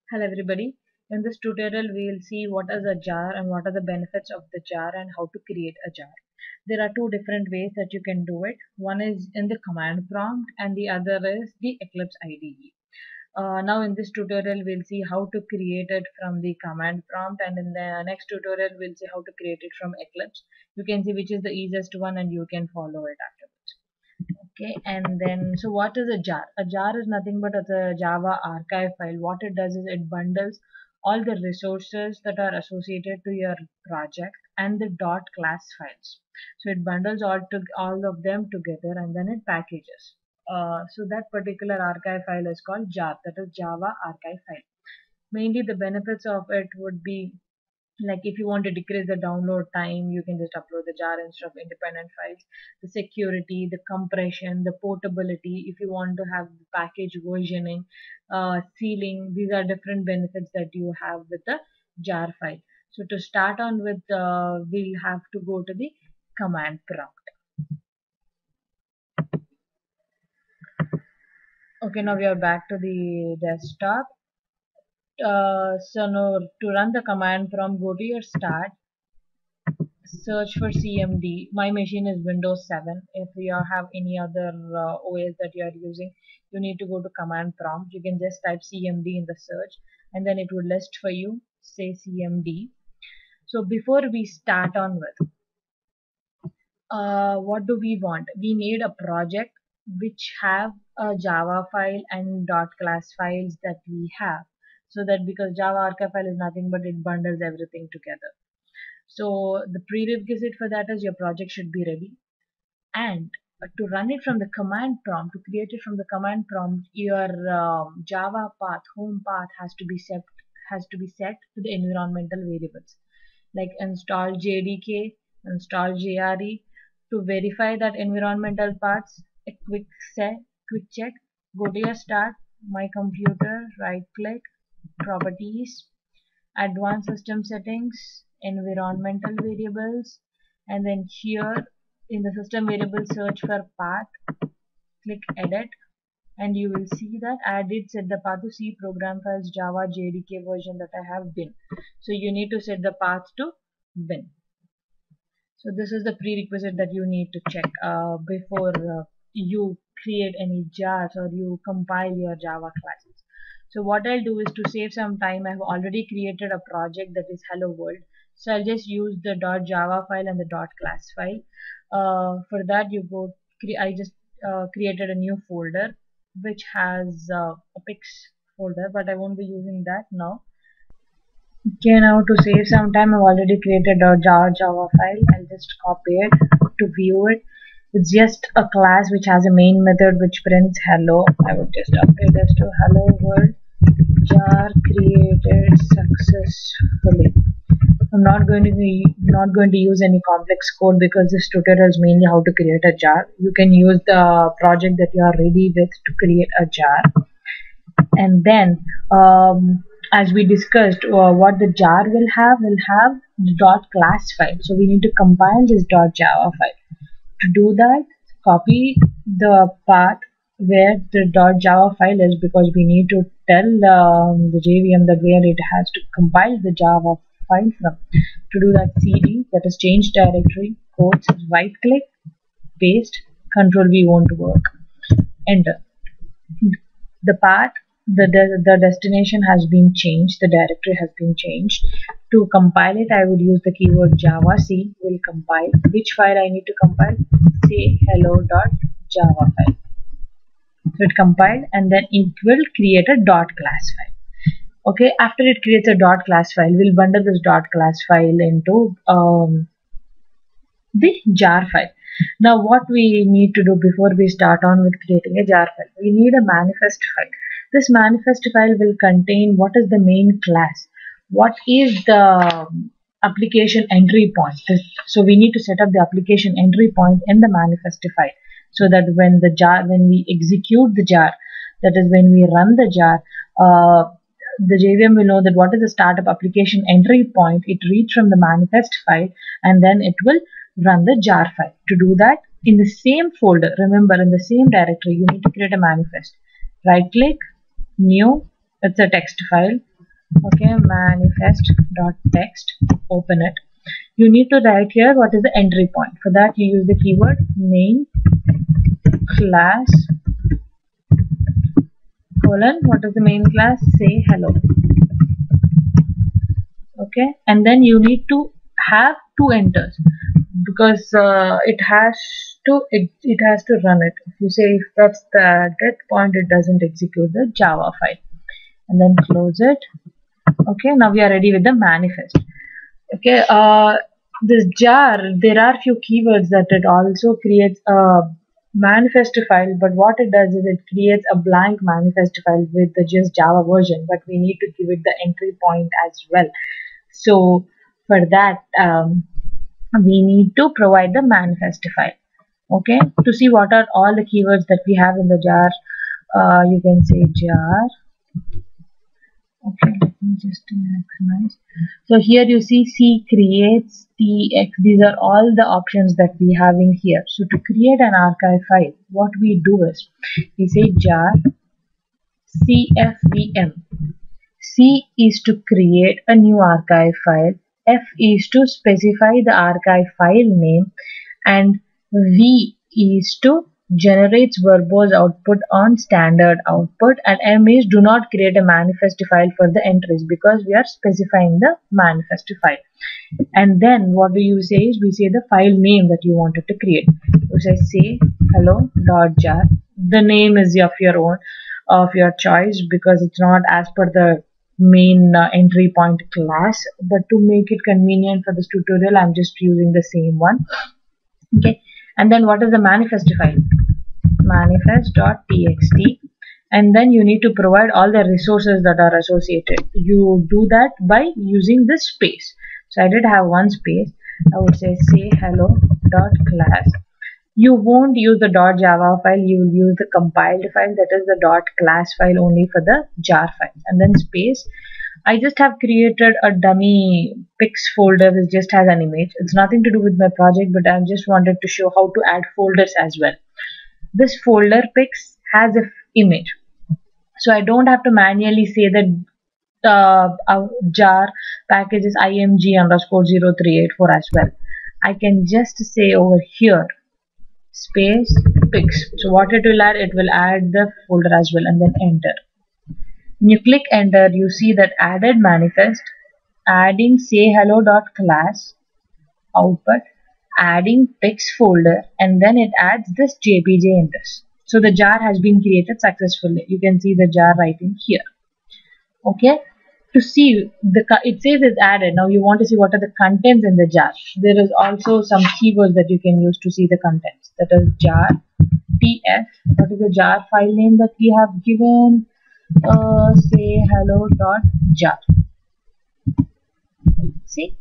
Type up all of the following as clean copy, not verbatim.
Hello everybody. In this tutorial we will see what is a jar and what are the benefits of the jar and how to create a jar. There are two different ways that you can do it. One is in the command prompt and the other is the Eclipse IDE. Now in this tutorial we'll see how to create it from the command prompt, and in the next tutorial we'll see how to create it from Eclipse. You can see which is the easiest one and you can follow it afterwards. Okay, and then so what is a jar? A jar is nothing but a Java archive file. What it does is it bundles all the resources that are associated to your project and the dot class files. So it bundles all of them together and then it packages. So that particular archive file is called jar, that is Java archive file. Mainly the benefits of it would be, like, if you want to decrease the download time, you can just upload the jar instead of independent files. The security, the compression, the portability, if you want to have the package versioning, sealing, these are different benefits that you have with the jar file. So to start on with, we'll have to go to the command prompt. Okay, now we are back to the desktop. So now to run the command prompt, go to your start, search for CMD. My machine is Windows 7. If you have any other OS that you are using, you need to go to command prompt. You can just type CMD in the search and then it will list for you, say CMD. So before we start on with, what do we want? We need a project which have a Java file and dot class files that we have. So that, because Java archive file is nothing but it bundles everything together. So the prerequisite for that is your project should be ready, and to run it from the command prompt, to create it from the command prompt, your Java path, home path has to be set to the environmental variables like install JDK, install JRE. To verify that environmental paths, a quick check. Go to your start, my computer, right click, properties, advanced system settings, environmental variables, and then here in the system variable search for path, click edit, and you will see that I did set the path to C program files Java JDK version that I have bin. So you need to set the path to bin. So this is the prerequisite that you need to check before you create any jars or you compile your Java classes. So what I'll do is, to save some time, I've already created a project that is hello world. So I'll just use the .java file and the .class file. For that, I just created a new folder which has a pix folder, but I won't be using that now. Okay, now to save some time, I've already created a Java file. I'll just copy it to view it. It's just a class which has a main method which prints hello. I would just update this to hello world jar created successfully. I'm not going to use any complex code because this tutorial is mainly how to create a jar. You can use the project that you are ready with to create a jar. And then as we discussed, what the jar will have the dot class file. So we need to compile this dot java file. To do that, copy the path where the dot java file is, because we need to tell the JVM that where it has to compile the java file from. To do that, cd, that is change directory, quotes, right click, paste, control V won't work, enter. The path, the destination has been changed, the directory has been changed. To compile it, I would use the keyword java c will compile. Which file I need to compile? Say hello.java file. So it compiled, and then it will create a dot class file. Okay, after it creates a dot class file, we'll bundle this dot class file into the jar file. Now what we need to do before we start on with creating a jar file, we need a manifest file. This manifest file will contain what is the main class, what is the application entry point. So we need to set up the application entry point in the manifest file, so that when we execute the jar, that is when we run the jar, the JVM will know that what is the startup application entry point. It reads from the manifest file and then it will run the jar file. To do that, in the same folder, remember, in the same directory, you need to create a manifest. Right click, new, it's a text file, Okay, manifest.text, open it. You need to write here what is the entry point. For that you use the keyword main class colon, what is the main class, say hello. Okay, and then you need to have two enters because it has to run it. If you say if that's the dead point, it doesn't execute the Java file, and then close it. Okay, now we are ready with the manifest. Okay, this jar, there are few keywords that it also creates a manifest file, but what it does is it creates a blank manifest file with the just Java version, but we need to give it the entry point as well. So for that, we need to provide the manifest file. Okay, to see what are all the keywords that we have in the jar, you can say jar. Okay, let me just maximize. So here you see C creates, TX, these are all the options that we have in here. So to create an archive file, what we do is we say jar CFVM. C is to create a new archive file, F is to specify the archive file name, and V is to generates verbose output on standard output, and M is do not create a manifest file for the entries because we are specifying the manifest file. And then what do you say is we say the file name that you wanted to create. You say hello.jar. The name is of your own, of your choice, because it's not as per the main entry point class, but to make it convenient for this tutorial I'm just using the same one. Okay, and then what is the manifest file? Manifest.txt, and then you need to provide all the resources that are associated. You do that by using this space. So I did have one space. I would say hello.class. You won't use the .java file, you will use the compiled file, that is the .class file only for the jar file, and then space. I just have created a dummy pics folder which just has an image. It's nothing to do with my project, but I just wanted to show how to add folders as well. This folder pics has an image, so I don't have to manually say that jar package is img_0384 as well. I can just say over here space pics. So what it will add? It will add the folder as well, and then enter. When you click enter, you see that added manifest, adding say hello.class output, adding pics folder, and then it adds this jpg in this. So the jar has been created successfully. You can see the jar right in here. Okay, to see it says it's added. Now you want to see what are the contents in the jar. There is also some keywords that you can use to see the contents. That is jar tf. What is the jar file name that we have given? Say hello.jar. See,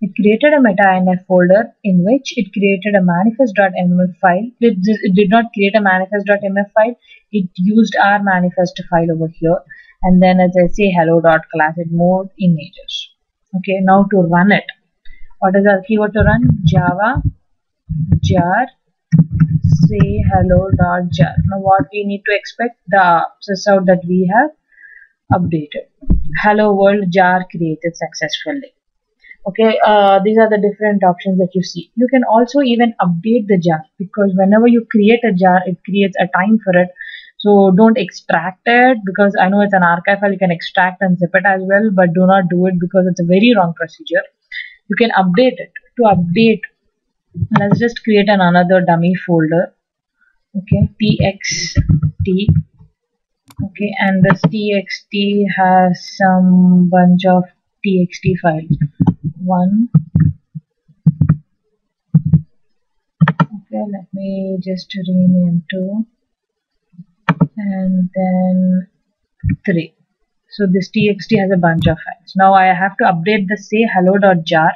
it created a meta-inf folder in which it created a manifest.mf file. It did not create a manifest.mf file. It used our manifest file over here. And then as I say hello.class, it moved images. Okay, now to run it. What is our keyword to run? Java jar say hello.jar. Now what we need to expect? The sysout that we have updated. Hello world jar created successfully. Okay, these are the different options that you see. You can also even update the jar, because whenever you create a jar, it creates a time for it. So don't extract it, because I know it's an archive file. You can extract and zip it as well, but do not do it because it's a very wrong procedure. You can update it. To update, let's just create another dummy folder. Okay, txt. Okay, and this txt has some bunch of txt files. One. Okay, let me just rename 2 and then 3. So this txt has a bunch of files. Now I have to update the say hello.jar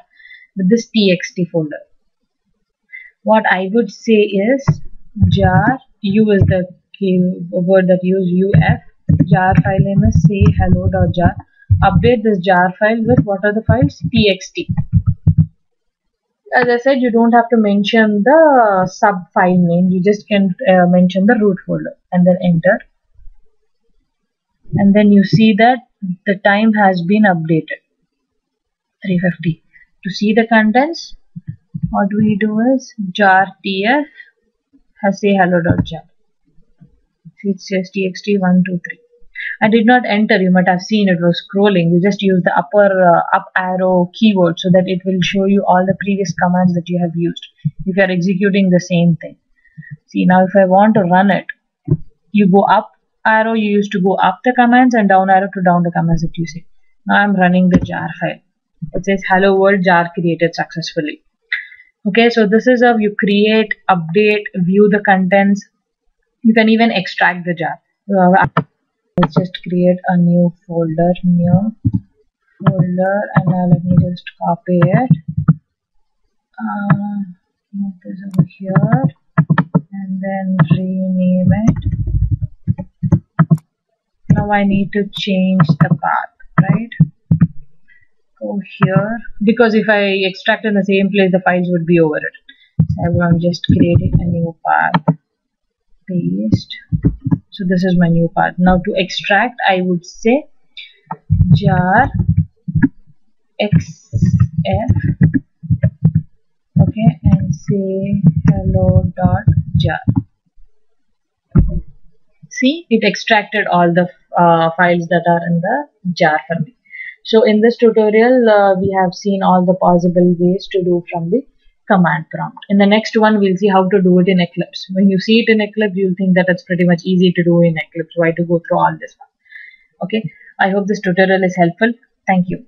with this txt folder. What I would say is jar, u is the word that use uf, jar file name is say hello.jar. Update this jar file with what are the files? txt. As I said, you don't have to mention the sub file name, you just can mention the root folder, and then enter. And then you see that the time has been updated, 3:50. To see the contents, what we do is jar tf has say hello.jar. See, it says txt123. I did not enter. You might have seen it was scrolling. You just use the upper up arrow keyword so that it will show you all the previous commands that you have used if you are executing the same thing. See, now if I want to run it, you go up arrow, you used to go up the commands, and down arrow to down the commands that you say. Now I'm running the jar file. It says hello world jar created successfully. Okay, so this is how you create, update, view the contents. You can even extract the jar. Let's just create a new folder, and now let me just copy it. Move this over here and then rename it. Now I need to change the path, right? Go here, because if I extract in the same place, the files would be overwritten. So I'm just creating a new path. Paste. So this is my new path. Now to extract, I would say jar xf, okay, and say hello.jar. See, it extracted all the files that are in the jar for me. So in this tutorial, we have seen all the possible ways to do from the command prompt. In the next one, we'll see how to do it in Eclipse. When you see it in Eclipse, you'll think that it's pretty much easy to do in Eclipse. Why to go through all this one? Okay, I hope this tutorial is helpful. Thank you.